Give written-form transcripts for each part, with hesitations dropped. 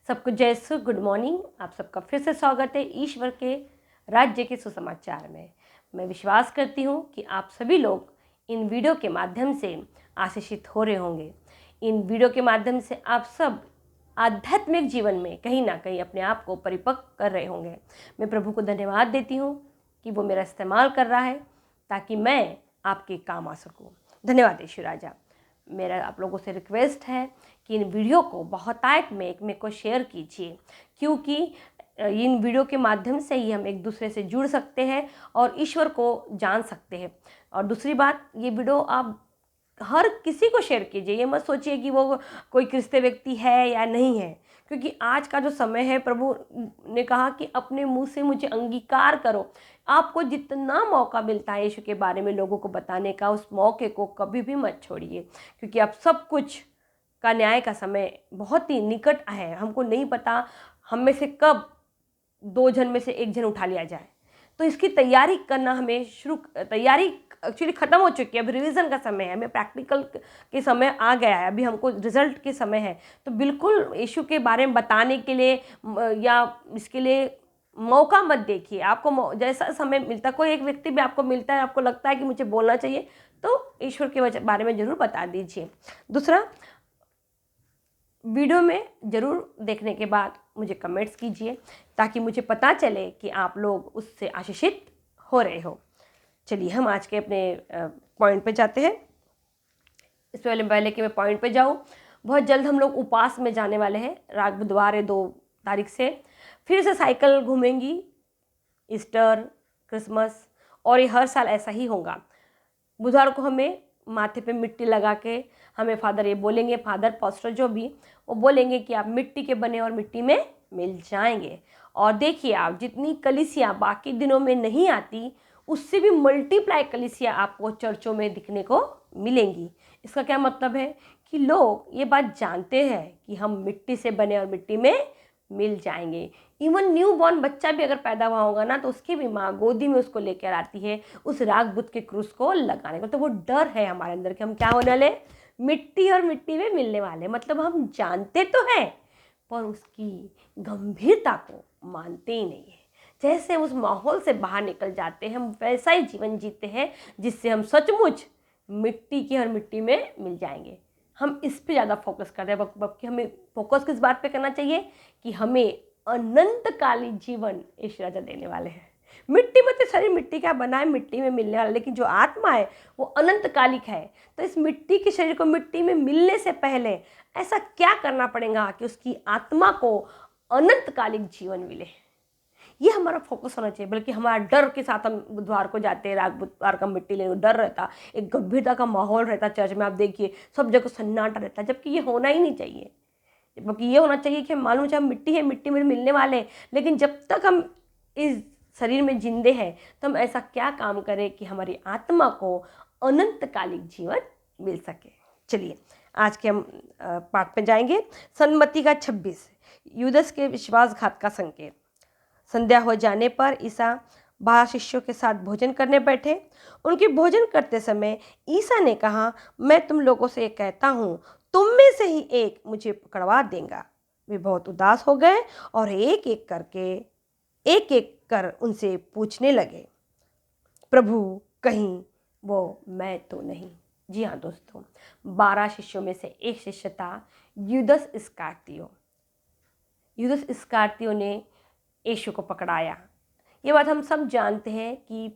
सबको जय सु गुड मॉर्निंग। आप सबका फिर से स्वागत है ईश्वर के राज्य के सुसमाचार में। मैं विश्वास करती हूँ कि आप सभी लोग इन वीडियो के माध्यम से आशीषित हो रहे होंगे। इन वीडियो के माध्यम से आप सब आध्यात्मिक जीवन में कहीं ना कहीं अपने आप को परिपक्व कर रहे होंगे। मैं प्रभु को धन्यवाद देती हूँ कि वो मेरा इस्तेमाल कर रहा है ताकि मैं आपके काम आ सकूँ। धन्यवाद यीशु राजा। मेरा आप लोगों से रिक्वेस्ट है कि इन वीडियो को बहुतायत में को शेयर कीजिए, क्योंकि इन वीडियो के माध्यम से ही हम एक दूसरे से जुड़ सकते हैं और ईश्वर को जान सकते हैं। और दूसरी बात, ये वीडियो आप हर किसी को शेयर कीजिए। ये मत सोचिए कि वो कोई क्रिस्तीय व्यक्ति है या नहीं है, क्योंकि आज का जो समय है, प्रभु ने कहा कि अपने मुंह से मुझे अंगीकार करो। आपको जितना मौका मिलता है यीशु के बारे में लोगों को बताने का, उस मौके को कभी भी मत छोड़िए, क्योंकि अब सब कुछ का न्याय का समय बहुत ही निकट है। हमको नहीं पता हम में से कब 2 जन में से 1 जन उठा लिया जाए, तो इसकी तैयारी करना हमें तैयारी एक्चुअली ख़त्म हो चुकी है। अभी रिवीजन का समय है, हमें प्रैक्टिकल के समय आ गया है, अभी हमको रिजल्ट के समय है। तो बिल्कुल यीशु के बारे में बताने के लिए या इसके लिए मौका मत देखिए। आपको जैसा समय मिलता, कोई एक व्यक्ति भी आपको मिलता है, आपको लगता है कि मुझे बोलना चाहिए, तो ईश्वर के बारे में ज़रूर बता दीजिए। दूसरा, वीडियो में ज़रूर देखने के बाद मुझे कमेंट्स कीजिए ताकि मुझे पता चले कि आप लोग उससे आशीषित हो रहे हो। चलिए हम आज के अपने पॉइंट पे जाते हैं। इससे पहले कि मैं पॉइंट पे जाऊँ, बहुत जल्द हम लोग उपवास में जाने वाले हैं। रात बुधवार है 2 तारीख से फिर से साइकिल घूमेंगी। ईस्टर, क्रिसमस, और ये हर साल ऐसा ही होगा। बुधवार को हमें माथे पे मिट्टी लगा के हमें फादर ये बोलेंगे, फादर पास्टर जो भी, वो बोलेंगे कि आप मिट्टी के बने और मिट्टी में मिल जाएंगे। और देखिए, आप जितनी कलीसिया बाकी दिनों में नहीं आती, उससे भी मल्टीप्लाई कलीसिया आपको चर्चों में दिखने को मिलेंगी। इसका क्या मतलब है कि लोग ये बात जानते हैं कि हम मिट्टी से बने और मिट्टी में मिल जाएंगे। इवन न्यू बॉर्न बच्चा भी अगर पैदा हुआ होगा ना, तो उसकी भी माँ गोदी में उसको लेकर आती है उस राग बुद्ध के क्रूस को लगाने को। तो वो डर है हमारे अंदर कि हम क्या होने वाले, मिट्टी और मिट्टी में मिलने वाले। मतलब हम जानते तो हैं पर उसकी गंभीरता को मानते ही नहीं है। जैसे उस माहौल से बाहर निकल जाते हैं, हम वैसा ही जीवन जीते हैं जिससे हम सचमुच मिट्टी की और मिट्टी में मिल जाएंगे। हम इस पे ज़्यादा फोकस करते हैं, बल्कि हमें फोकस किस बात पे करना चाहिए कि हमें अनंतकालीन जीवन ईश्वर राजा देने वाले हैं। मिट्टी में तो शरीर मिट्टी का बना है, मिट्टी में मिलने वाला, लेकिन जो आत्मा है वो अनंतकालिक है। तो इस मिट्टी के शरीर को मिट्टी में मिलने से पहले ऐसा क्या करना पड़ेगा कि उसकी आत्मा को अनंतकालिक जीवन मिले, ये हमारा फोकस होना चाहिए। बल्कि हमारा डर के साथ हम बुधवार को जाते हैं, रात बुधवार का मिट्टी लेने, डर रहता, एक गंभीरता का माहौल रहता चर्च में। आप देखिए सब जगह सन्नाटा रहता, जबकि ये होना ही नहीं चाहिए। जबकि ये होना चाहिए कि हम मालूम है हम मिट्टी है, मिट्टी में मिलने वाले हैं, लेकिन जब तक हम इस शरीर में जिंदे हैं तो हम ऐसा क्या काम करें कि हमारी आत्मा को अनंतकालिक जीवन मिल सके। चलिए आज के हम पाठ पे जाएंगे। सन्मति का 26, यूदस के विश्वासघात का संकेत। संध्या हो जाने पर ईसा 12 शिष्यों के साथ भोजन करने बैठे। उनके भोजन करते समय ईसा ने कहा, मैं तुम लोगों से कहता हूँ, तुम में से ही एक मुझे पकड़वा देगा। वे बहुत उदास हो गए और एक एक कर उनसे पूछने लगे, प्रभु कहीं वो मैं तो नहीं। जी हाँ दोस्तों, 12 शिष्यों में से एक शिष्य था यूदस इस्करियोती। यूदस इस्करियोती ने यीशु को पकड़ाया। ये बात हम सब जानते हैं कि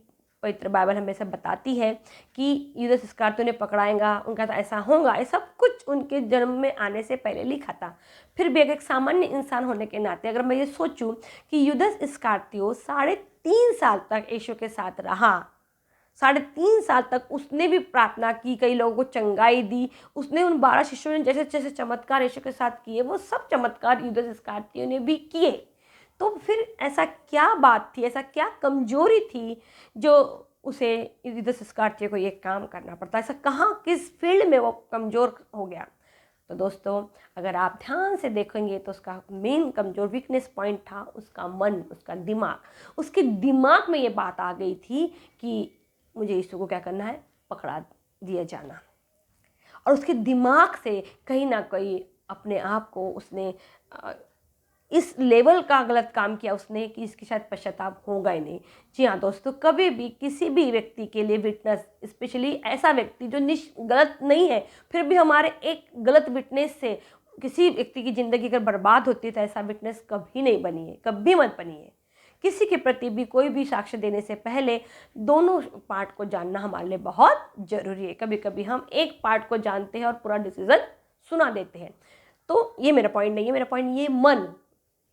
पवित्र बाइबल हमें सब बताती है कि यूदस इस्करियोती ने पकड़ाएगा, उनका तो ऐसा होगा। ये सब कुछ उनके जन्म में आने से पहले लिखा था। फिर भी एक सामान्य इंसान होने के नाते अगर मैं ये सोचूं कि यूदस इस्करियोती 3.5 साल तक यीशु के साथ रहा, 3.5 साल तक उसने भी प्रार्थना की, कई लोगों को चंगाई दी, उसने उन 12 शिष्यों ने जैसे जैसे चमत्कार यीशु के साथ किए, वो सब चमत्कार यूदस इस्करियोती ने भी किए। तो फिर ऐसा क्या बात थी, ऐसा क्या कमजोरी थी जो उसे यूदस इस्करियोती को ये काम करना पड़ता? ऐसा कहाँ, किस फील्ड में वो कमज़ोर हो गया? तो दोस्तों अगर आप ध्यान से देखेंगे तो उसका मेन कमज़ोर वीकनेस पॉइंट था उसका मन, उसका दिमाग। उसके दिमाग में ये बात आ गई थी कि मुझे यीशु को क्या करना है, पकड़ा दिया जाना। और उसके दिमाग से कहीं ना कहीं अपने आप को उसने इस लेवल का गलत काम किया उसने कि इसके शायद पश्चाताप होगा ही नहीं। जी हाँ दोस्तों, कभी भी किसी भी व्यक्ति के लिए विटनेस, स्पेशली ऐसा व्यक्ति जो गलत नहीं है, फिर भी हमारे एक गलत विटनेस से किसी व्यक्ति की ज़िंदगी अगर बर्बाद होती है तो ऐसा विटनेस कभी नहीं बनिए, कभी मत बनिए। किसी के प्रति भी कोई भी साक्ष्य देने से पहले दोनों पार्ट को जानना हमारे लिए बहुत ज़रूरी है। कभी कभी हम एक पार्ट को जानते हैं और पूरा डिसीजन सुना देते हैं। तो ये मेरा पॉइंट नहीं है, मेरा पॉइंट ये मन,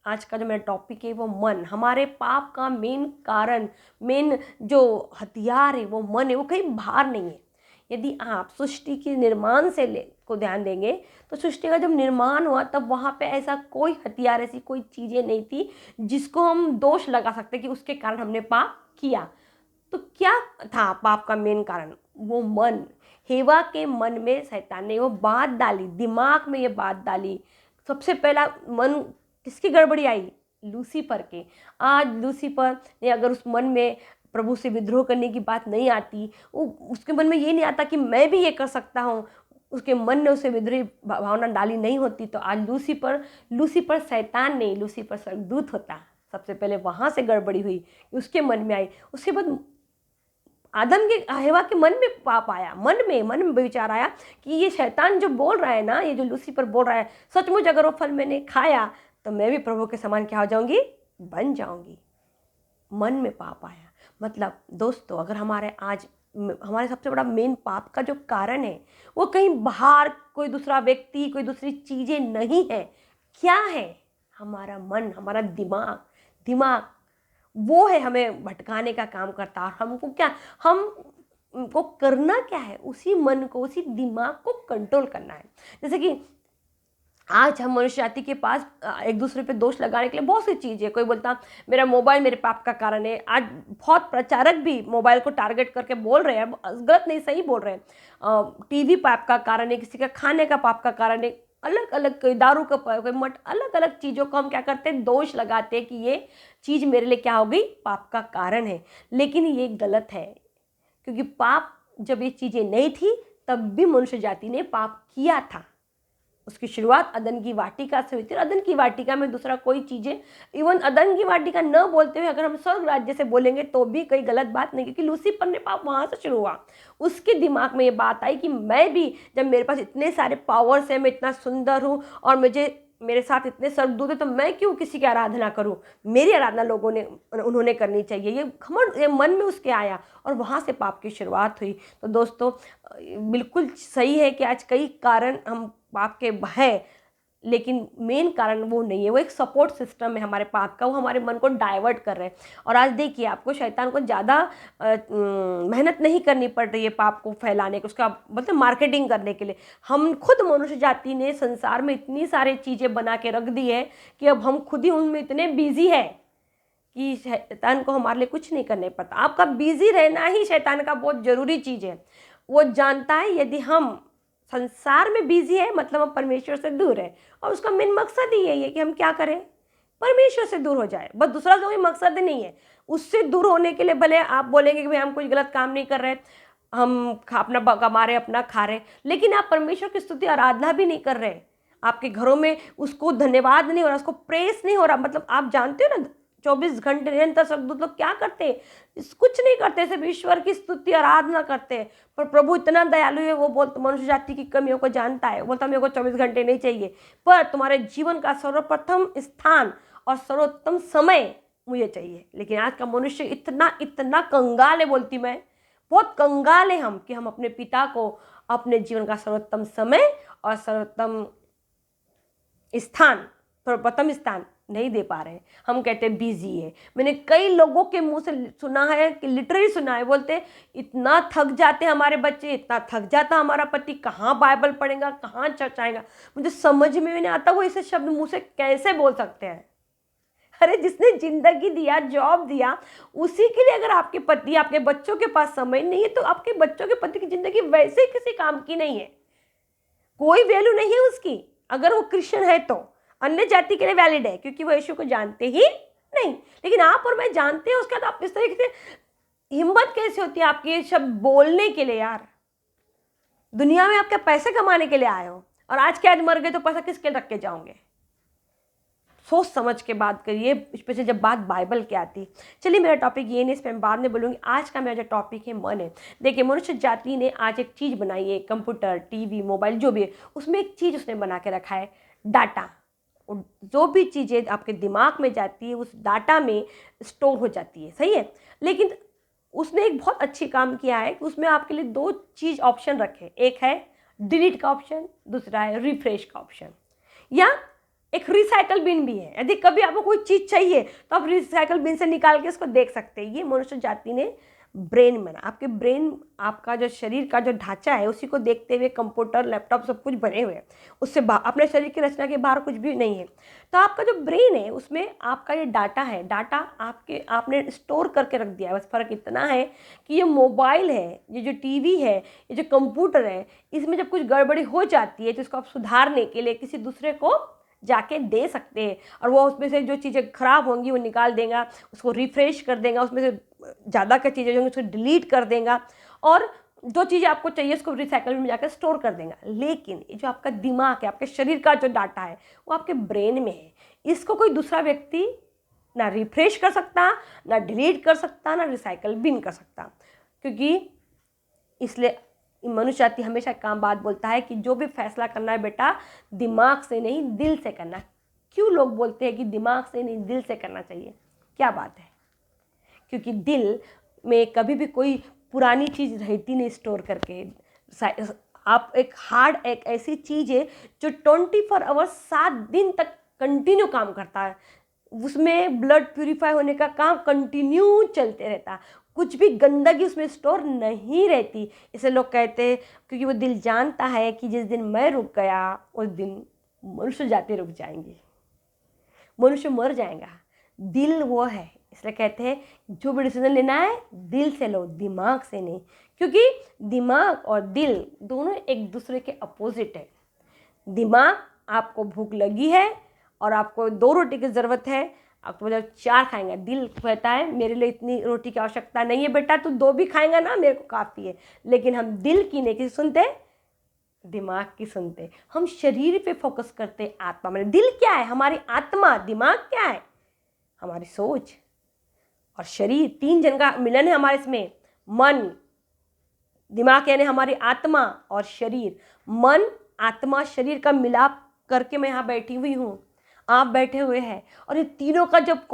आज का जो मेरा टॉपिक है वो मन, हमारे पाप का मेन कारण, मेन जो हथियार है वो मन है, वो कहीं बाहर नहीं है। यदि आप सृष्टि के निर्माण से को ध्यान देंगे तो सृष्टि का जब निर्माण हुआ तब वहाँ पे ऐसा कोई हथियार, ऐसी कोई चीज़ें नहीं थी जिसको हम दोष लगा सकते कि उसके कारण हमने पाप किया। तो क्या था पाप का मेन कारण? वो मन। हेवा के मन में शैतान ने वो बात डाली, दिमाग में ये बात डाली। सबसे पहला मन किसकी गड़बड़ी आई? लूसीफर के। आज लूसीफर ने अगर उस मन में प्रभु से विद्रोह करने की बात नहीं आती, वो उसके मन में ये नहीं आता कि मैं भी ये कर सकता हूँ, उसके मन ने उसे विद्रोही भावना डाली नहीं होती, तो आज लूसीफर शैतान नहीं, लूसीफर स्वर्गदूत होता। सबसे पहले वहाँ से गड़बड़ी हुई कि उसके मन में आई। उसके बाद आदम के, हेवा के मन में पाप आया, मन में विचार आया कि ये शैतान जो बोल रहा है ना, ये जो लूसीफर बोल रहा है, सचमुच अगर वो फल मैंने खाया तो मैं भी प्रभु के समान क्या हो जाऊंगी? बन जाऊंगी। मन में पाप आया। मतलब दोस्तों, अगर हमारे सबसे बड़ा मेन पाप का जो कारण है वो कहीं बाहर कोई दूसरा व्यक्ति, कोई दूसरी चीज़ें नहीं है। क्या है? हमारा मन, हमारा दिमाग वो है, हमें भटकाने का काम करता है। हमको क्या, हमको करना क्या है? उसी मन को, उसी दिमाग को कंट्रोल करना है। जैसे कि आज हम मनुष्य जाति के पास एक दूसरे पे दोष लगाने के लिए बहुत सी चीज़ें। कोई बोलता मेरा मोबाइल मेरे पाप का कारण है। आज बहुत प्रचारक भी मोबाइल को टारगेट करके बोल रहे हैं, गलत नहीं सही बोल रहे हैं। टीवी पाप का कारण है, किसी का खाने का पाप का कारण है, अलग अलग, कोई दारू का, कोई मठ, अलग अलग चीज़ों को हम क्या करते हैं? दोष लगाते हैं कि ये चीज़ मेरे लिए क्या हो गई? पाप का कारण है। लेकिन ये गलत है, क्योंकि पाप जब ये चीज़ें नहीं थी तब भी मनुष्य जाति ने पाप किया था। उसकी शुरुआत अदन की वाटिका से हुई थी। अदन की वाटिका में दूसरा कोई चीज़ें, इवन अदन की वाटिका न बोलते हुए अगर हम स्वर्ग राज्य से बोलेंगे तो भी कोई गलत बात नहीं, क्योंकि लूसीफर ने पाप वहाँ से शुरू हुआ। उसके दिमाग में ये बात आई कि मैं भी, जब मेरे पास इतने सारे पावर्स हैं, मैं इतना सुंदर हूँ और मेरे साथ इतने स्वर्गदूत हैं, तो मैं क्यों किसी की आराधना करूं? मेरी आराधना उन्होंने करनी चाहिए। ये मन में उसके आया और वहाँ से पाप की शुरुआत हुई। तो दोस्तों, बिल्कुल सही है कि आज कई कारण हम पाप के है, लेकिन मेन कारण वो नहीं है। वो एक सपोर्ट सिस्टम है हमारे पाप का, वो हमारे मन को डाइवर्ट कर रहे हैं। और आज देखिए, आपको शैतान को ज़्यादा मेहनत नहीं करनी पड़ रही है पाप को फैलाने को, उसका मतलब मार्केटिंग करने के लिए। हम खुद, मनुष्य जाति ने संसार में इतनी सारी चीज़ें बना के रख दी है कि अब हम खुद ही उनमें इतने बिजी है कि शैतान को हमारे लिए कुछ नहीं करने पड़ता। आपका बिजी रहना ही शैतान का बहुत ज़रूरी चीज़ है। वो जानता है यदि हम संसार में बिजी है मतलब हम परमेश्वर से दूर है, और उसका मेन मकसद ही यही है कि हम क्या करें? परमेश्वर से दूर हो जाए। बस दूसरा कोई मकसद नहीं है। उससे दूर होने के लिए भले आप बोलेंगे कि भाई हम कुछ गलत काम नहीं कर रहे, हम अपना कमा रहे, अपना खा रहे, लेकिन आप परमेश्वर की स्तुति आराधना भी नहीं कर रहे। आपके घरों में उसको धन्यवाद नहीं हो रहा, उसको प्रेस नहीं हो रहा। मतलब आप जानते हो ना, 24 घंटे निरंतर स्वर्गदूत लोग क्या करते हैं? कुछ नहीं करते, सिर्फ ईश्वर की स्तुति आराधना करते हैं। पर प्रभु इतना दयालु है, वो बोलते मनुष्य जाति की कमियों को जानता है, बोलता मेरे को 24 घंटे नहीं चाहिए, पर तुम्हारे जीवन का सर्वप्रथम स्थान और सर्वोत्तम समय मुझे चाहिए। लेकिन आज का मनुष्य इतना कंगाल है, बोलती मैं, बहुत कंगाल है हम, कि हम अपने पिता को अपने जीवन का सर्वोत्तम समय और सर्वोत्तम स्थान, सर्वप्रथम स्थान नहीं दे पा रहे। हम कहते हैं बिजी है। मैंने कई लोगों के मुंह से सुना है, कि लिटरली सुना है, बोलते इतना थक जाते हमारे बच्चे, इतना थक जाता हमारा पति, कहाँ बाइबल पढ़ेगा, कहाँ चर्च आएगा। मुझे समझ में नहीं आता वो ऐसे शब्द मुंह से कैसे बोल सकते हैं। अरे जिसने जिंदगी दिया, जॉब दिया, उसी के लिए अगर आपके पति, आपके बच्चों के पास समय नहीं है, तो आपके बच्चों के पति की जिंदगी वैसे ही किसी काम की नहीं है, कोई वैल्यू नहीं है उसकी। अगर वो क्रिश्चियन है तो अन्य जाति के लिए वैलिड है, क्योंकि वो यीशु को जानते ही नहीं। लेकिन आप और मैं जानते हैं, उसके बाद आप इस तरीके से हिम्मत कैसे होती है आपकी ये शब्द बोलने के लिए? यार, दुनिया में आप क्या पैसे कमाने के लिए आए हो? और आज के आज मर गए तो पैसा किसके रख के जाओगे? सोच समझ के बात करिए, स्पेशली जब बात बाइबल की आती। चलिए, मेरा टॉपिक ये नहीं, इस पर मैं बाद में बोलूँगी। आज का मेरा जो टॉपिक है मन है। देखिए, मनुष्य जाति ने आज एक चीज़ बनाई है, कंप्यूटर, टीवी, मोबाइल जो भी है, उसमें एक चीज़ उसने बना के रखा है, डाटा। जो भी चीज़ें आपके दिमाग में जाती है उस डाटा में स्टोर हो जाती है, सही है। लेकिन उसने एक बहुत अच्छी काम किया है कि उसमें आपके लिए दो चीज़ ऑप्शन रखे, एक है डिलीट का ऑप्शन, दूसरा है रिफ्रेश का ऑप्शन, या एक रिसाइकल बिन भी है। यदि कभी आपको कोई चीज़ चाहिए तो आप रिसाइकल बिन से निकाल के उसको देख सकते हैं। ये मनुष्य जाति ने ब्रेन बना। आपके ब्रेन, आपका जो शरीर का जो ढांचा है उसी को देखते हुए कंप्यूटर, लैपटॉप सब कुछ बने हुए हैं। उससे अपने शरीर की रचना के बाहर कुछ भी नहीं है। तो आपका जो ब्रेन है उसमें आपका ये डाटा है, डाटा आपने स्टोर करके रख दिया है। बस फ़र्क इतना है कि ये मोबाइल है, ये जो टीवी है, ये जो कंप्यूटर है, इसमें जब कुछ गड़बड़ी हो जाती है तो इसको आप सुधारने के लिए किसी दूसरे को जाके दे सकते हैं, और वो उसमें से जो चीज़ें ख़राब होंगी वो निकाल देगा, उसको रिफ्रेश कर देगा, उसमें से ज़्यादा का चीज़ें जो होंगी उसको डिलीट कर देगा, और जो चीज़ें आपको चाहिए उसको रिसाइकल में जाकर स्टोर कर देगा। लेकिन ये जो आपका दिमाग है, आपके शरीर का जो डाटा है, वो आपके ब्रेन में है। इसको कोई दूसरा व्यक्ति ना रिफ्रेश कर सकता, ना डिलीट कर सकता, ना रिसाइकल बिन कर सकता। क्योंकि इसलिए मनुष्य जाति हमेशा काम बात बोलता है कि जो भी फैसला करना है बेटा, दिमाग से नहीं दिल से करना। क्यों लोग बोलते हैं कि दिमाग से नहीं दिल से करना चाहिए? क्या बात है? क्योंकि दिल में कभी भी कोई पुरानी चीज़ रहती नहीं स्टोर करके। आप एक ऐसी चीज़ है जो 24 आवर्स 7 दिन तक कंटिन्यू काम करता है। उसमें ब्लड प्यूरिफाई होने का काम कंटिन्यू चलते रहता, कुछ भी गंदगी उसमें स्टोर नहीं रहती। इसे लोग कहते हैं, क्योंकि वो दिल जानता है कि जिस दिन मैं रुक गया उस दिन मनुष्य जाति रुक जाएंगे, मनुष्य मर जाएगा। दिल वो है, इसलिए कहते हैं जो भी डिसीजन लेना है दिल से लो, दिमाग से नहीं। क्योंकि दिमाग और दिल दोनों एक दूसरे के अपोजिट है। दिमाग, आपको भूख लगी है और आपको 2 रोटी की ज़रूरत है, आपको मतलब 4 खाएंगा। दिल कहता है मेरे लिए इतनी रोटी की आवश्यकता नहीं है बेटा, तू 2 भी खाएंगा ना, मेरे को काफ़ी है। लेकिन हम दिल की नहीं किसी सुनते, दिमाग की सुनते। हम शरीर पे फोकस करते, आत्मा मतलब दिल क्या है? हमारी आत्मा। दिमाग क्या है? हमारी सोच। और शरीर, 3 जन का मिलन है हमारे इसमें। मन, दिमाग यानी हमारी आत्मा, और शरीर। मन, आत्मा, शरीर का मिलाप करके मैं यहाँ बैठी हुई हूँ, आप बैठे हुए हैं, और इन तीनों का जब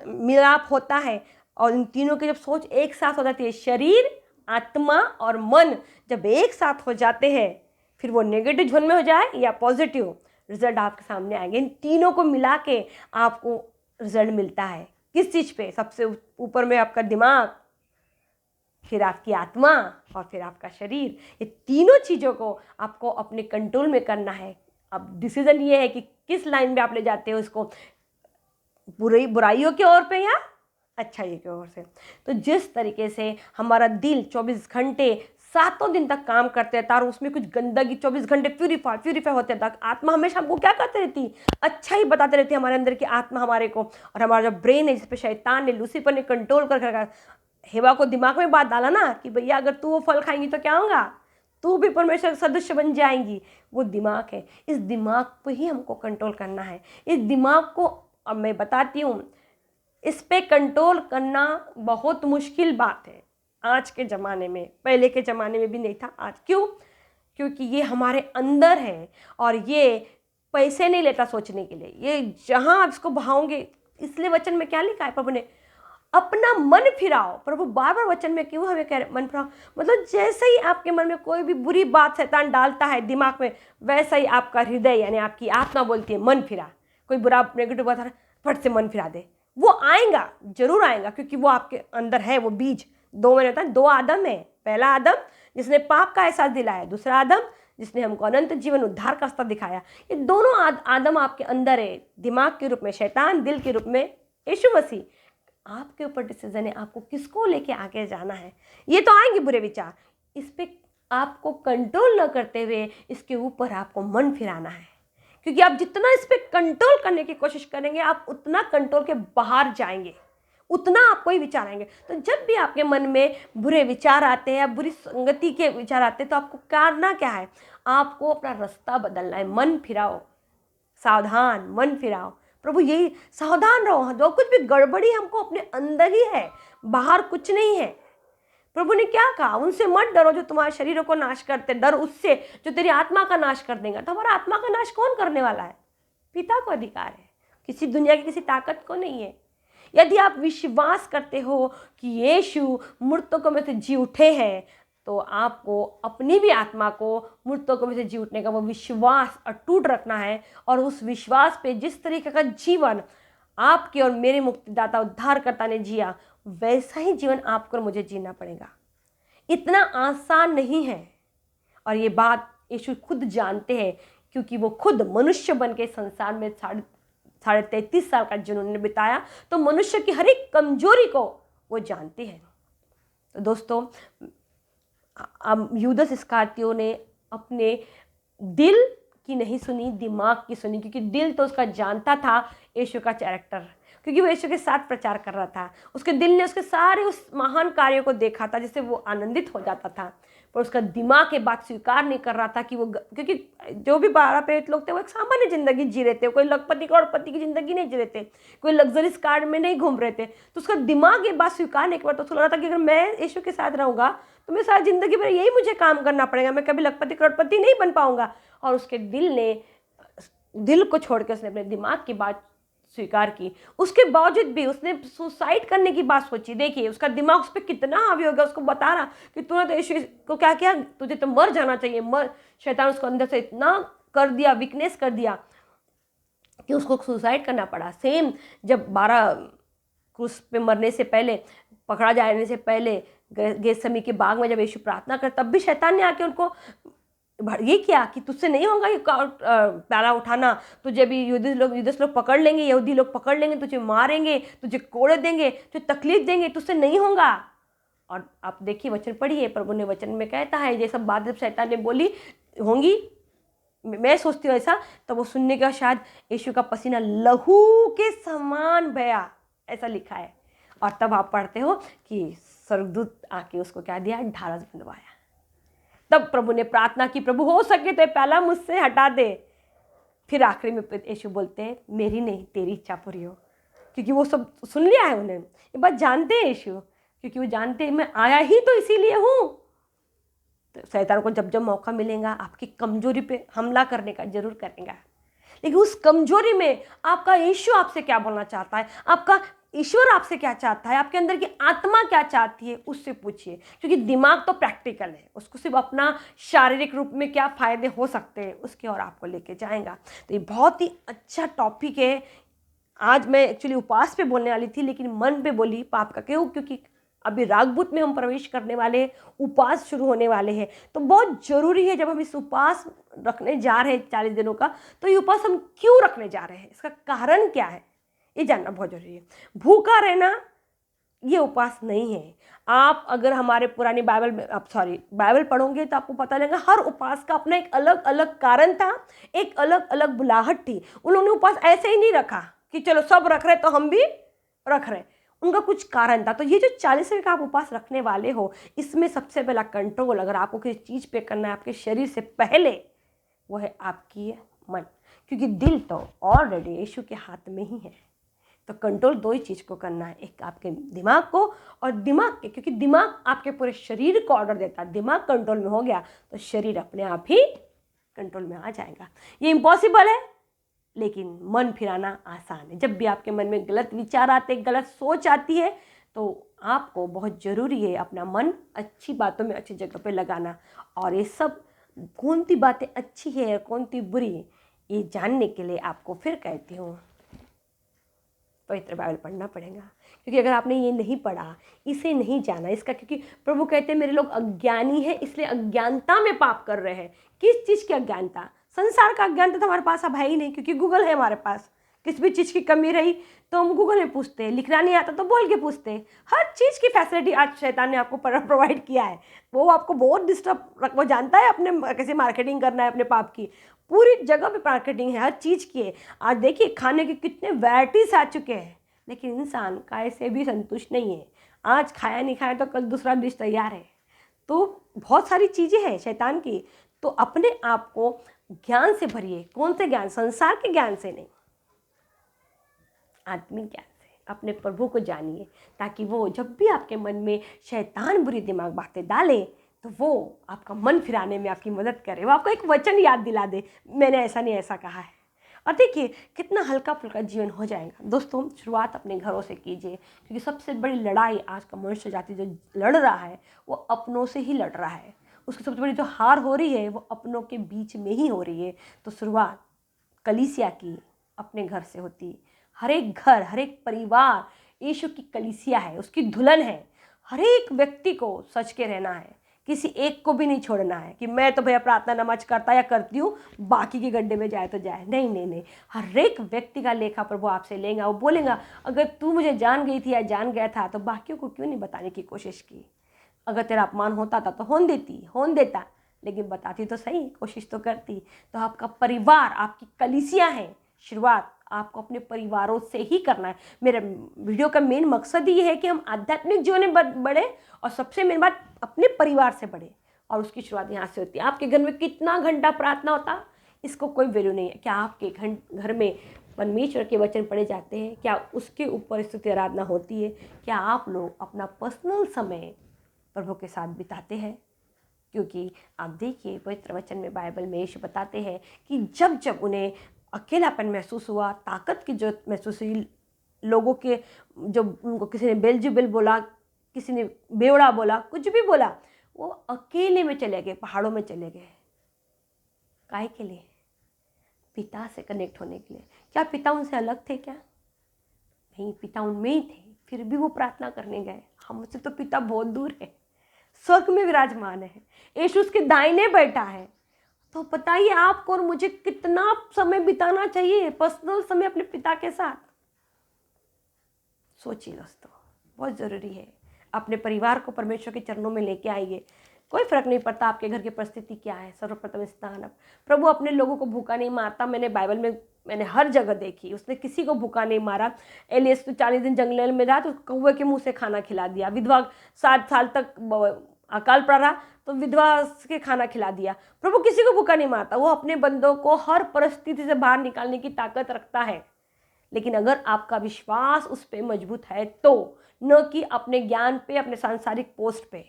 मिलाप होता है और इन तीनों की जब सोच एक साथ हो जाती है, शरीर, आत्मा और मन जब एक साथ हो जाते हैं, फिर वो नेगेटिव जोन में हो जाए या पॉजिटिव, रिजल्ट आपके सामने आएंगे। इन तीनों को मिला के आपको रिजल्ट मिलता है। किस चीज़ पे? सबसे ऊपर में आपका दिमाग, फिर आपकी आत्मा, और फिर आपका शरीर। ये तीनों चीज़ों को आपको अपने कंट्रोल में करना है। अब डिसीजन ये है कि किस लाइन में आप ले जाते हो इसको, बुराइयों की ओर पे या अच्छाई की ओर से। तो जिस तरीके से हमारा दिल 24 घंटे 7 दिन तक काम करते रहता और उसमें कुछ गंदगी 24 घंटे प्यूरीफाई होते रहता, आत्मा हमेशा हमको क्या करती रहती? अच्छा ही बताते रहती है हमारे अंदर की आत्मा हमारे को। और हमारा जो ब्रेन है, जिस पे शैतान ने, लूसीफर ने कंट्रोल कर रखा, हेवा को दिमाग में बात डाला ना कि भैया अगर तू वो फल खाएंगी तो क्या होगा, तू भी परमेश्वर सदस्य बन जाएंगी। वो दिमाग है, इस दिमाग पे ही हमको कंट्रोल करना है। इस दिमाग को अब मैं बताती हूँ, इस पे कंट्रोल करना बहुत मुश्किल बात है आज के ज़माने में। पहले के ज़माने में भी नहीं था। आज क्यों? क्योंकि ये हमारे अंदर है और ये पैसे नहीं लेता सोचने के लिए। ये जहाँ आप इसको बहाओगे, इसलिए वचन में क्या लिखा है प्रभु ने, अपना मन फिराओ। प्रभु बार बार वचन में क्यों हमें कह रहे मन फिराओ? मतलब जैसे ही आपके मन में कोई भी बुरी बात शैतान डालता है दिमाग में, वैसा ही आपका हृदय यानी आपकी आत्मा बोलती है मन फिरा। कोई बुरा नेगेटिव बात है, फट से मन फिरा दे। वो आएगा, जरूर आएगा, क्योंकि वो आपके अंदर है। वो बीज 2 में रहता है। 2 आदम है। पहला आदम जिसने पाप का एहसास दिलाया, दूसरा आदम जिसने हमको अनंत जीवन उद्धार का रास्ता दिखाया। ये दोनों आदम आपके अंदर है, दिमाग के रूप में शैतान, दिल के रूप में यीशु मसीह। आपके ऊपर डिसीजन है, आपको किसको लेके आगे जाना है। ये तो आएंगे बुरे विचार, इस पे आपको कंट्रोल न करते हुए इसके ऊपर आपको मन फिराना है। क्योंकि आप जितना इस पे कंट्रोल करने की कोशिश करेंगे, आप उतना कंट्रोल के बाहर जाएंगे, उतना आपको ही विचार आएंगे। तो जब भी आपके मन में बुरे विचार आते हैं या बुरी संगति के विचार आते हैं, तो आपको करना क्या है? आपको अपना रास्ता बदलना है। मन फिराओ, सावधान, मन फिराओ, प्रभु यही सावधान रहो, जो कुछ भी गड़बड़ी हमको अपने अंदर ही है, बाहर कुछ नहीं है। प्रभु ने क्या कहा, उनसे मत डरो जो तुम्हारे शरीरों को नाश करते, डर उससे जो तेरी आत्मा का नाश कर देगा। तो हमारा आत्मा का नाश कौन करने वाला है? पिता को अधिकार है, किसी दुनिया की किसी ताकत को नहीं है। यदि आप विश्वास करते हो कि यीशु मृतकों में से जी उठे हैं, तो आपको अपनी भी आत्मा को मृतकों में से जी उठने का वो विश्वास अटूट रखना है। और उस विश्वास पे जिस तरीके का जीवन आपके और मेरे मुक्तिदाता उद्धारकर्ता ने जिया, वैसा ही जीवन आपको और मुझे जीना पड़ेगा। इतना आसान नहीं है, और ये बात यीशु खुद जानते हैं, क्योंकि वो खुद मनुष्य बन के संसार में 33.5 साल का जीवन उन्होंने बिताया, तो मनुष्य की हर एक कमजोरी को वो जानते हैं। तो दोस्तों, यूदस इस्करियोती ने अपने दिल की नहीं सुनी, दिमाग की सुनी, क्योंकि दिल तो उसका जानता था यीशु का कैरेक्टर, क्योंकि वो यीशु के साथ प्रचार कर रहा था। उसके दिल ने उसके सारे उस महान कार्यों को देखा था जिससे वो आनंदित हो जाता था, पर उसका दिमाग ये बात स्वीकार नहीं कर रहा था कि वो, क्योंकि जो भी 12 प्रेरित लोग थे वो एक सामान्य जिंदगी जी रहे थे, कोई लखपति करोड़पति की जिंदगी नहीं जी रहे थे, कोई लग्जरीज कार में नहीं घूम रहे थे। तो उसका दिमाग ये बात स्वीकार नहीं कर, तो उसको लग रहा था कि अगर मैं यीशु के साथ रहूँगा तो मैं सारी जिंदगी भर यही मुझे काम करना पड़ेगा, मैं कभी लखपति करोड़पति नहीं बन पाऊंगा। और उसके दिल को छोड़ के उसने अपने दिमाग की बात स्वीकार की। उसके बावजूद भी उसने सुसाइड करने की बात सोची। देखिए उसका दिमाग उस पर कितना हावी हो गया, उसको बता रहा कि तूने तो यीशु को क्या किया, तुझे तो मर जाना चाहिए, मर। शैतान उसको अंदर से इतना कर दिया, वीकनेस कर दिया कि उसको सुसाइड करना पड़ा। सेम जब 12 क्रूस पे मरने से पहले, पकड़ा जाने से पहले गेत्सेमनी के बाग में जब यीशु प्रार्थना कर, तब भी शैतान ने आके उनको ये किया कि तुझसे नहीं होगा ये प्याला उठाना, तुझे भी यहूदी लोग पकड़ लेंगे, यहूदी लोग पकड़ लेंगे, तुझे मारेंगे, तुझे कोड़े देंगे, तुझे तकलीफ देंगे, तुझसे नहीं होगा। और आप देखिए वचन पढ़िए, प्रभु ने वचन में कहता है ये सब बात जब शैतान ने बोली होंगी, मैं सोचती हूँ ऐसा, तो वो सुनने के बाद शायद यीशु का पसीना लहू के समान बहा, ऐसा लिखा है। और तब आप पढ़ते हो कि स्वर्गदूत आके उसको क्या दिया, ढारस बंधवाया। तब प्रभु ने प्रार्थना की, प्रभु हो सके तो प्याला मुझसे हटा दे। फिर आखिरी में यीशु बोलते हैं मेरी नहीं तेरी इच्छा पूरी हो, क्योंकि वो सब सुन लिया है उन्हें, ये बात जानते हैं यीशु, क्योंकि वो जानते हैं मैं आया ही तो इसीलिए हूँ। तो शैतान को जब जब मौका मिलेगा आपकी कमजोरी पे हमला करने का जरूर करेगा, लेकिन उस कमजोरी में आपका यीशु आपसे क्या बोलना चाहता है, आपका ईश्वर आपसे क्या चाहता है, आपके अंदर की आत्मा क्या चाहती है, उससे पूछिए। क्योंकि दिमाग तो प्रैक्टिकल है, उसको सिर्फ अपना शारीरिक रूप में क्या फ़ायदे हो सकते हैं उसके और आपको लेके जाएगा। तो ये बहुत ही अच्छा टॉपिक है। आज मैं एक्चुअली उपवास पे बोलने वाली थी, लेकिन मन पे बोली पाप का, क्यों? क्योंकि अभी रागबुत में हम प्रवेश करने वाले, उपवास शुरू होने वाले हैं। तो बहुत ज़रूरी है जब हम इस उपवास रखने जा रहे हैं 40 दिनों का, तो ये उपवास हम क्यों रखने जा रहे हैं, इसका कारण क्या है, ये जानना बहुत जरूरी है। भूखा रहना ये उपवास नहीं है। आप अगर हमारे पुरानी बाइबल पढ़ोगे तो आपको पता लगेगा हर उपवास का अपना एक अलग अलग कारण था, एक अलग अलग बुलाहट थी। उन्होंने उपवास ऐसे ही नहीं रखा कि चलो सब रख रहे तो हम भी रख रहे, उनका कुछ कारण था। तो ये जो 40 दिन का आप उपवास रखने वाले हो, इसमें सबसे पहला कंट्रोल अगर आपको किसी चीज़ पे करना है आपके शरीर से पहले, वो है आपकी मन, क्योंकि दिल तो ऑलरेडी यीशु के हाथ में ही है। तो कंट्रोल 2 ही चीज़ को करना है, एक आपके दिमाग को और दिमाग के, क्योंकि दिमाग आपके पूरे शरीर को ऑर्डर देता है। दिमाग कंट्रोल में हो गया तो शरीर अपने आप ही कंट्रोल में आ जाएगा। ये इम्पॉसिबल है, लेकिन मन फिराना आसान है। जब भी आपके मन में गलत विचार आते, गलत सोच आती है, तो आपको बहुत ज़रूरी है अपना मन अच्छी बातों में, अच्छी जगह पे लगाना। और ये सब कौन सी बातें अच्छी है कौन सी बुरी, ये जानने के लिए आपको फिर कहती हूँ पवित्र बाइबल पढ़ना पड़ेगा। क्योंकि अगर आपने ये नहीं पढ़ा, इसे नहीं जाना, इसका, क्योंकि प्रभु कहते हैं मेरे लोग अज्ञानी हैं, इसलिए अज्ञानता में पाप कर रहे हैं। किस चीज़ की अज्ञानता? संसार का अज्ञानता तो हमारे पास अब है ही नहीं, क्योंकि गूगल है हमारे पास। किस भी चीज़ की कमी रही तो हम गूगल में पूछते हैं, लिखना नहीं आता तो बोल के पूछते हैं। हर चीज़ की फैसिलिटी आज शैतान ने आपको प्रोवाइड किया है। वो आपको बहुत डिस्टर्ब, वो जानता है अपने कैसे मार्केटिंग करना है अपने पाप की, पूरी जगह पे मार्केटिंग है, हर चीज़ की है। आज देखिए खाने के कितने वैराइटीज आ चुके हैं, लेकिन इंसान काय से भी संतुष्ट नहीं है। आज खाया नहीं खाया तो कल दूसरा डिश तैयार है। तो बहुत सारी चीज़ें हैं शैतान की। तो अपने आप को ज्ञान से भरिए। कौन से ज्ञान? संसार के ज्ञान से नहीं, आत्मिक ज्ञान से अपने प्रभु को जानिए, ताकि वो जब भी आपके मन में शैतान बुरी दिमाग बातें डाले तो वो आपका मन फिराने में आपकी मदद करे, वो आपको एक वचन याद दिला दे, मैंने ऐसा नहीं ऐसा कहा है। और देखिए कितना हल्का फुल्का जीवन हो जाएगा। दोस्तों शुरुआत अपने घरों से कीजिए, क्योंकि सबसे बड़ी लड़ाई आज का मनुष्य जाति जो लड़ रहा है वो अपनों से ही लड़ रहा है। उसकी सबसे बड़ी जो हार हो रही है वो अपनों के बीच में ही हो रही है। तो शुरुआत कलीसिया की अपने घर से होती है। हर एक घर, हर एक परिवार यीशु की कलीसिया है, उसकी दुल्हन है। हर एक व्यक्ति को सच के रहना है, किसी एक को भी नहीं छोड़ना है कि मैं तो भैया प्रार्थना नमाज करता या करती हूँ, बाकी के गड्ढे में जाए तो जाए। नहीं नहीं नहीं, हर एक व्यक्ति का लेखा प्रभु आपसे लेगा। वो बोलेगा अगर तू मुझे जान गई थी या जान गया था तो बाकियों को क्यों नहीं बताने की कोशिश की। अगर तेरा अपमान होता था तो होन देता, लेकिन बताती तो सही, कोशिश तो करती। तो आपका परिवार आपकी कलीसिया है। शुरुआत आपको अपने परिवारों से ही करना है। मेरे वीडियो का मेन मकसद ये है कि हम आध्यात्मिक जीवन में बढ़े, और सबसे मेन बात अपने परिवार से बढ़े, और उसकी शुरुआत यहाँ से होती है। आपके घर में कितना घंटा प्रार्थना होता इसको कोई वैल्यू नहीं है। क्या आपके घर में परमेश्वर के वचन पढ़े जाते हैं? क्या उसके ऊपर स्तुति आराधना होती है? क्या आप लोग अपना पर्सनल समय प्रभु के साथ बिताते हैं? क्योंकि आप देखिए पवित्र वचन में, बाइबल में यीशु बताते हैं कि जब जब उन्हें अकेलापन महसूस हुआ, ताकत की जरूरत महसूस हुई, लोगों के जो उनको किसी ने बेल्जेबुल बोला, किसी ने बेवड़ा बोला, कुछ भी बोला, वो अकेले में चले गए, पहाड़ों में चले गए। काहे के लिए? पिता से कनेक्ट होने के लिए। क्या पिता उनसे अलग थे क्या? नहीं, पिता उनमें ही थे, फिर भी वो प्रार्थना करने गए। हमसे तो पिता बहुत दूर है, स्वर्ग में विराजमान है, यीशु उसके दाहिने बैठा है। तो बताइए आपको और मुझे कितना समय बिताना चाहिए, पर्सनल समय अपने पिता के साथ। सोचिए दोस्तों, बहुत ज़रूरी है। अपने परिवार को परमेश्वर के चरणों में लेके आइए। कोई फर्क नहीं पड़ता आपके घर की परिस्थिति क्या है, सर्वप्रथम स्थान अब प्रभु अपने लोगों को भूखा नहीं मारता। मैंने बाइबल में मैंने हर जगह देखी, उसने किसी को भूखा नहीं मारा। एलियस तो 40 दिन जंगल में रहा तो कौवे के मुंह से खाना खिला दिया। विधवा 7 साल तक अकाल पड़ा रहा तो विधवा के खाना खिला दिया। प्रभु किसी को भूखा नहीं मारता, वो अपने बंदों को हर परिस्थिति से बाहर निकालने की ताकत रखता है। लेकिन अगर आपका विश्वास उस पर मजबूत है तो, न कि अपने ज्ञान पे, अपने सांसारिक पोस्ट पे।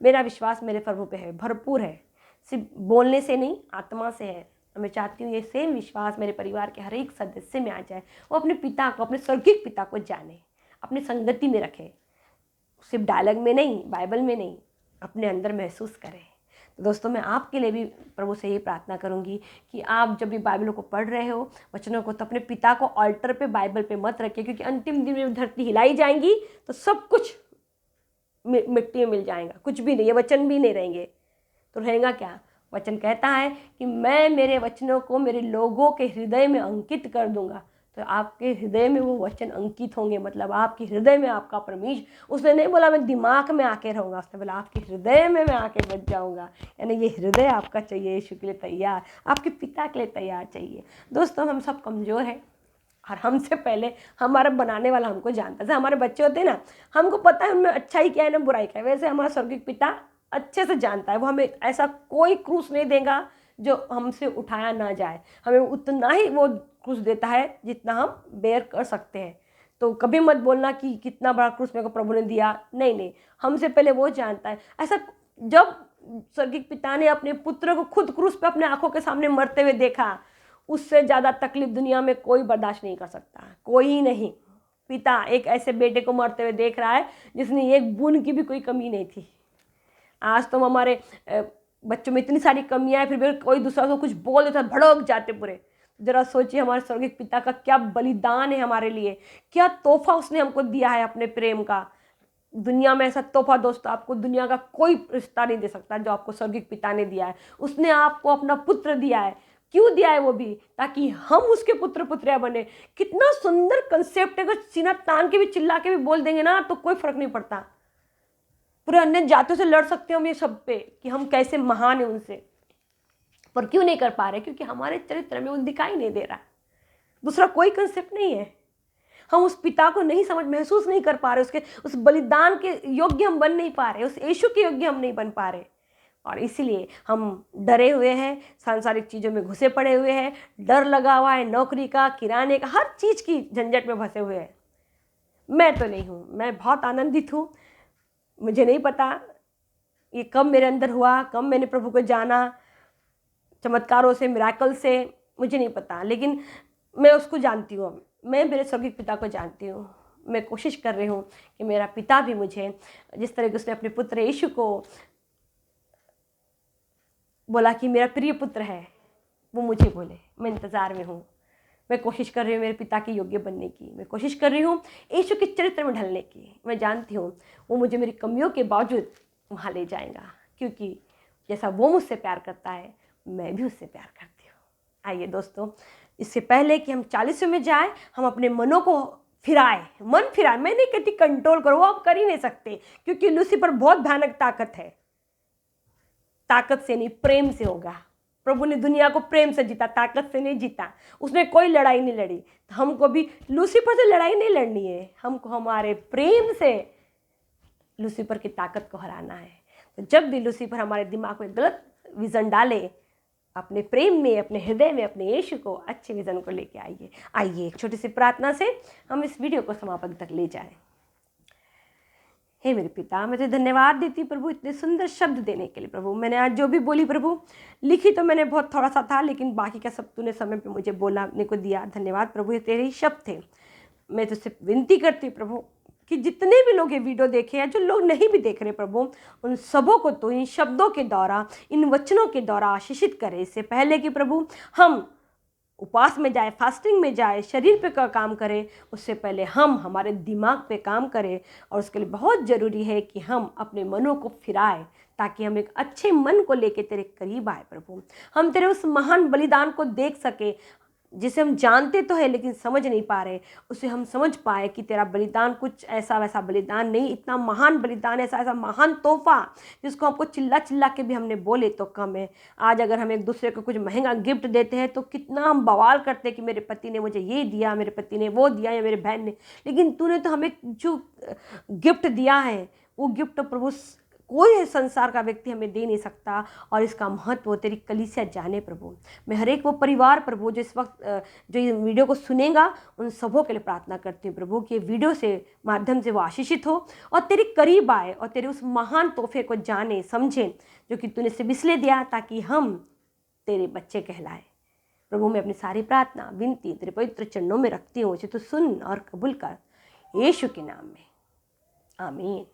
मेरा विश्वास मेरे प्रभु पे है, भरपूर है, सिर्फ बोलने से नहीं, आत्मा से है। मैं चाहती हूँ ये सेम विश्वास मेरे परिवार के हर एक सदस्य में आ जाए। वो अपने पिता को, अपने स्वर्गीय पिता को जाने, अपनी संगति में रखे, सिर्फ डायलॉग में नहीं, बाइबल में नहीं, अपने अंदर महसूस करें। तो दोस्तों मैं आपके लिए भी प्रभु से यही प्रार्थना करूंगी कि आप जब भी बाइबल को पढ़ रहे हो, वचनों को, तो अपने पिता को ऑल्टर पे, बाइबल पे मत रखिए, क्योंकि अंतिम दिन में धरती हिलाई जाएंगी तो सब कुछ मिट्टी में मिल जाएगा, कुछ भी नहीं, ये वचन भी नहीं रहेंगे। तो रहेगा क्या? वचन कहता है कि मैं मेरे वचनों को मेरे लोगों के हृदय में अंकित कर दूंगा। तो आपके हृदय में वो वचन अंकित होंगे, मतलब आपके हृदय में आपका परमेश्वर। उसने नहीं बोला मैं दिमाग में आके रहूँगा, उसने बोला आपके हृदय में मैं आके बच जाऊँगा। यानी ये हृदय आपका चाहिए यीशु के लिए तैयार, आपके पिता के लिए तैयार चाहिए। दोस्तों हम सब कमज़ोर हैं, और हमसे पहले हमारा बनाने वाला हमको जानता है। जैसे हमारे बच्चे होते हैं ना, हमको पता है उनमें अच्छाई क्या है ना बुराई क्या है, वैसे हमारा स्वर्गीय पिता अच्छे से जानता है। वो हमें ऐसा कोई क्रूस नहीं देगा जो हमसे उठाया ना जाए, हमें उतना ही वो क्रूस देता है जितना हम बेयर कर सकते हैं। तो कभी मत बोलना कि कितना बड़ा क्रूस मेरे को प्रभु ने दिया, नहीं नहीं, हमसे पहले वो जानता है। ऐसा जब स्वर्गीय पिता ने अपने पुत्र को खुद क्रूस पे अपने आंखों के सामने मरते हुए देखा, उससे ज़्यादा तकलीफ दुनिया में कोई बर्दाश्त नहीं कर सकता, कोई नहीं। पिता एक ऐसे बेटे को मरते हुए देख रहा है जिसने एक बूंद की भी कोई कमी नहीं थी। आज तो हमारे बच्चों में इतनी सारी कमियां हैं, फिर भी कोई दूसरा को कुछ बोल देता है भड़क जाते पूरे। जरा सोचिए हमारे स्वर्गीय पिता का क्या बलिदान है हमारे लिए, क्या तोहफा उसने हमको दिया है अपने प्रेम का। दुनिया में ऐसा तोहफा दोस्तों आपको दुनिया का कोई रिश्ता नहीं दे सकता जो आपको स्वर्गीय पिता ने दिया है। उसने आपको अपना पुत्र दिया है। क्यों दिया है? वो भी ताकि हम उसके पुत्र पुत्रिया बने। कितना सुंदर कंसेप्ट है। अगर सीना तान के भी चिल्ला के भी बोल देंगे ना तो कोई फर्क नहीं पड़ता। पूरे अन्य जातियों से लड़ सकते हैं हम ये सब पे कि हम कैसे महान हैं उनसे, पर क्यों नहीं कर पा रहे? क्योंकि हमारे चरित्र में वो दिखाई नहीं दे रहा। दूसरा कोई कंसेप्ट नहीं है। हम उस पिता को नहीं महसूस नहीं कर पा रहे, उसके उस बलिदान के योग्य हम बन नहीं पा रहे, उस यीशु के योग्य हम नहीं बन पा रहे। और इसीलिए हम डरे हुए हैं, सांसारिक चीज़ों में घुसे पड़े हुए हैं, डर लगा हुआ है नौकरी का, किराने का, हर चीज़ की झंझट में फंसे हुए हैं। मैं तो नहीं हूँ, मैं बहुत आनंदित हूँ। मुझे नहीं पता ये कब मेरे अंदर हुआ, कब मैंने प्रभु को जाना, चमत्कारों से, मिराकल से, मुझे नहीं पता, लेकिन मैं उसको जानती हूँ। अब मैं मेरे स्वर्गीय पिता को जानती हूँ। मैं कोशिश कर रही हूँ कि मेरा पिता भी मुझे, जिस तरह से उसने अपने पुत्र यीशु को बोला कि मेरा प्रिय पुत्र है, वो मुझे बोले। मैं इंतज़ार में हूँ। मैं कोशिश कर रही हूँ मेरे पिता के योग्य बनने की। मैं कोशिश कर रही हूँ यीशु के चरित्र में ढलने की। मैं जानती हूँ वो मुझे मेरी कमियों के बावजूद वहाँ ले जाएगा, क्योंकि जैसा वो मुझसे प्यार करता है, मैं भी उससे प्यार करती हूँ। आइए दोस्तों, इससे पहले कि हम 40वें में जाए, हम अपने मनों को फिराए, मन फिराए। मैं नहीं कहती कंट्रोल करो, वो आप कर ही नहीं सकते, क्योंकि लूसीफर बहुत भयानक ताकत है। ताकत से नहीं, प्रेम से होगा। प्रभु ने दुनिया को प्रेम से जीता, ताकत से नहीं जीता। उसने कोई लड़ाई नहीं लड़ी। तो हमको भी लूसीफर से लड़ाई नहीं लड़नी है, हमको हमारे प्रेम से लूसीफर की ताकत को हराना है। तो जब भी लूसीफर हमारे दिमाग में गलत विजन डाले, अपने प्रेम में, अपने हृदय में अपने यीशु को अच्छे विजन को लेके आइए। आइए एक छोटी सी प्रार्थना से हम इस वीडियो को समापन तक ले जाएं। हे मेरे पिता, मैं तुझे धन्यवाद देती प्रभु इतने सुंदर शब्द देने के लिए। प्रभु मैंने आज जो भी बोली प्रभु, लिखी तो मैंने बहुत थोड़ा सा था, लेकिन बाकी का सब तूने समय पे मुझे बोलने को दिया। धन्यवाद प्रभु, ये तेरे ही शब्द थे। मैं तुझसे विनती करती हूँ प्रभु कि जितने भी लोग ये वीडियो देखे हैं, जो लोग नहीं भी देख रहे प्रभु, उन सबों को तो इन शब्दों के द्वारा, इन वचनों के द्वारा आशीषित करे। इससे पहले कि प्रभु हम उपवास में जाए, फास्टिंग में जाए, शरीर पे का काम करें, उससे पहले हम हमारे दिमाग पे काम करें। और उसके लिए बहुत ज़रूरी है कि हम अपने मनों को फिराएं, ताकि हम एक अच्छे मन को लेके तेरे करीब आए प्रभु। हम तेरे उस महान बलिदान को देख सके, जिसे हम जानते तो है लेकिन समझ नहीं पा रहे। उसे हम समझ पाए कि तेरा बलिदान कुछ ऐसा वैसा बलिदान नहीं, इतना महान बलिदान, ऐसा ऐसा महान तोहफा जिसको हमको चिल्ला चिल्ला के भी हमने बोले तो कम है। आज अगर हम एक दूसरे को कुछ महंगा गिफ्ट देते हैं तो कितना हम बवाल करते हैं कि मेरे पति ने मुझे ये दिया, मेरे पति ने वो दिया, या मेरे बहन ने। लेकिन तूने तो हमें जो गिफ्ट दिया है, वो गिफ्ट प्रभु कोई संसार का व्यक्ति हमें दे नहीं सकता। और इसका महत्व तेरी कलीसिया जाने प्रभु। मैं हर एक वो परिवार प्रभु जो इस वक्त जो इस वीडियो को सुनेगा, उन सबों के लिए प्रार्थना करती हूँ प्रभु कि वीडियो से माध्यम से वो आशीषित हो और तेरे करीब आए और तेरे उस महान तोहफे को जाने समझें जो कि तूने सिर्फ इसलिए दिया ताकि हम तेरे बच्चे कहलाए। प्रभु मैं अपनी सारी प्रार्थना विनती तेरे पवित्र चरणों में रखती हूँ, उसे तू सुन और कबूल कर, यीशु के नाम में, आमीन।